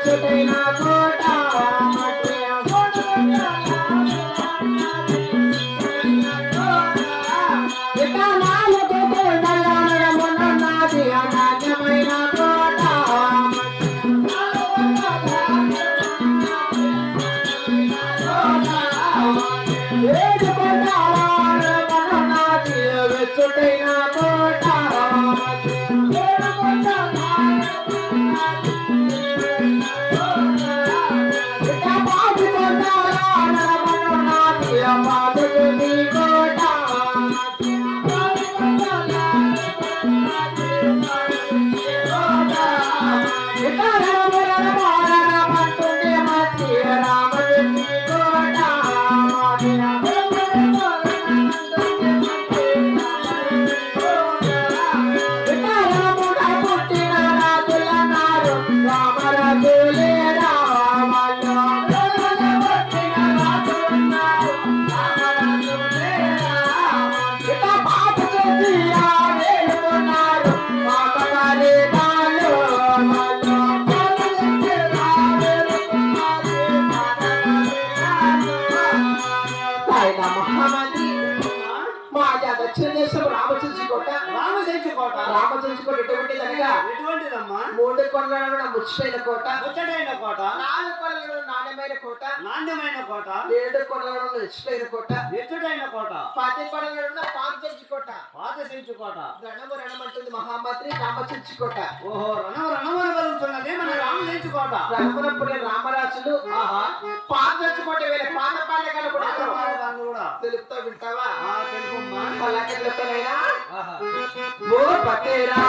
వెచ్చటైన కోట వికానాలకు కొండలనమున్నది అనాథమైన కోట ఏడు కొండలనమున్నది వెచ్చటైన కోట మూడు కొండలలో ముచ్చటైన కోట నాలుగు కొండలలో నాణ్యమైన కోట ఏడు కొండలలో ఎచ్చుటైన కోట 10 కొండలలో పాతచెంచు కోట రణము రణమంటుంది మహామంత్రి రామచెంచు కోట. ఓహో రణము కలుగుతున్నది మన రామచెంచు కోట. రణమునప్పుడు రామరాజులు పాతచెంచు కోట వేళ పాతపాలెకాలు కూడా తెలుపుతా వింటావా? తెలుపమ్మా. అలాగే తెలుపుతానైనా ఓ పతేరా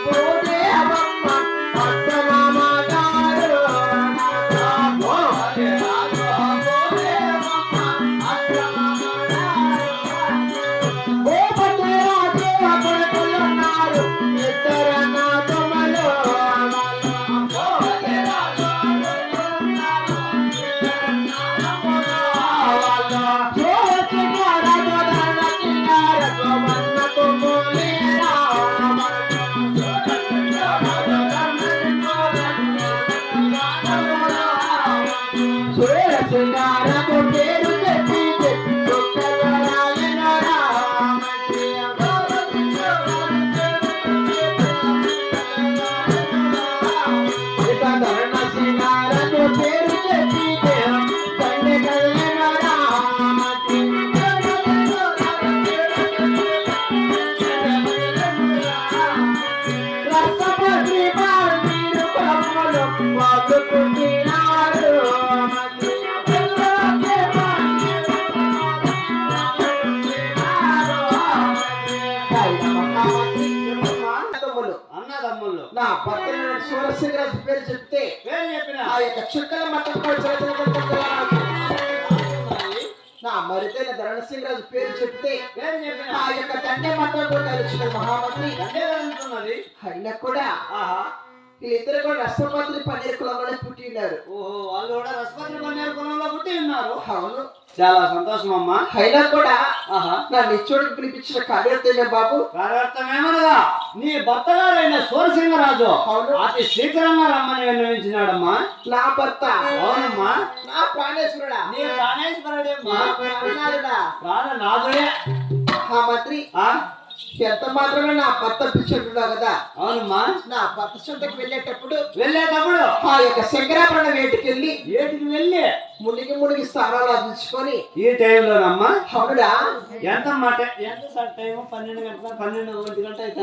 ఓ దేవమ్మ పట్టమామ గారు ఓ పతేరా ఓ దేవమ్మ పట్టమామ గారు ఓ పతేరా దేవ కొడుకులున్నారు ఇద్దరు నాతమలో ఓ పతేరా కొడుకులున్నారు ఇద్దరు నాతమలో పేరు చెప్పి పేరు చెప్పి తండ్రి రసపత్రి మీరు కొమ్మలు వాదుకుంటున్నారు అన్నదమ్ములు నా పక్కన సూరసింగరాజు పేరు చెప్తే ఆ యొక్క చుక్కల మట్టం నా మరిదైన ధరణసింగరాజు పేరు చెప్తే ఆ యొక్క తండ్రి మట్టం కూడా మహామంత్రి అయినా కూడా వీళ్ళిద్దరు కూడా రసపత్రి పన్నీర్ కులంలోనే పుట్టి ఉన్నారు. ఓహో వాళ్ళు కూడా రసపత్రి పన్నీర్ కులంలో పుట్టి ఉన్నారు. అవును, చాలా సంతోషం అమ్మా. అయినా కూడా నా నిచ్చోడికి పిలిపించిన కార్యవర్తమే బాబు. కార్యవర్తమేమనగా నీ భర్త గారైన సూరసింగరాజు అతి శీఘ్రంగా రమ్మని విన్నవించినాడమ్మా. నా భర్త? అవునమ్మా. నా ప్రాణేశ్వరుడా? నీ ప్రాణేశ్వరుడేమ్మా. ప్రాణనాథుడే. ఆ మంత్రి ఎంత మాత్రమే నా భర్త పిచ్చుంటున్నావు కదా? అవునమ్మా. నా భర్త సొంతకు వెళ్ళేటప్పుడు ఆ యొక్క శంకరాభరణ వేటికి వెళ్ళి మునిగి స్థానాలు అందించుకొని ఈ టైంలోనమ్మా. అవునుడా. ఎంత టైం? 12 గంటల 12 గంట అయితే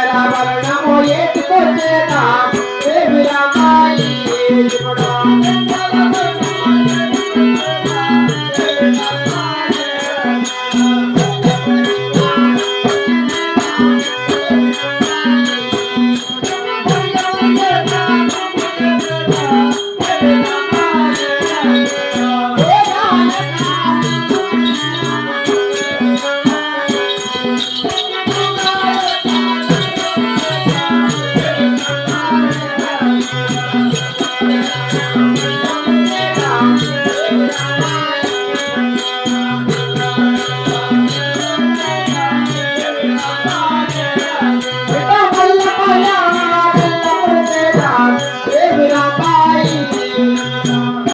రావరణము ఏటుకొచ్చేనా దేవి రామాయి ఇప్పుడు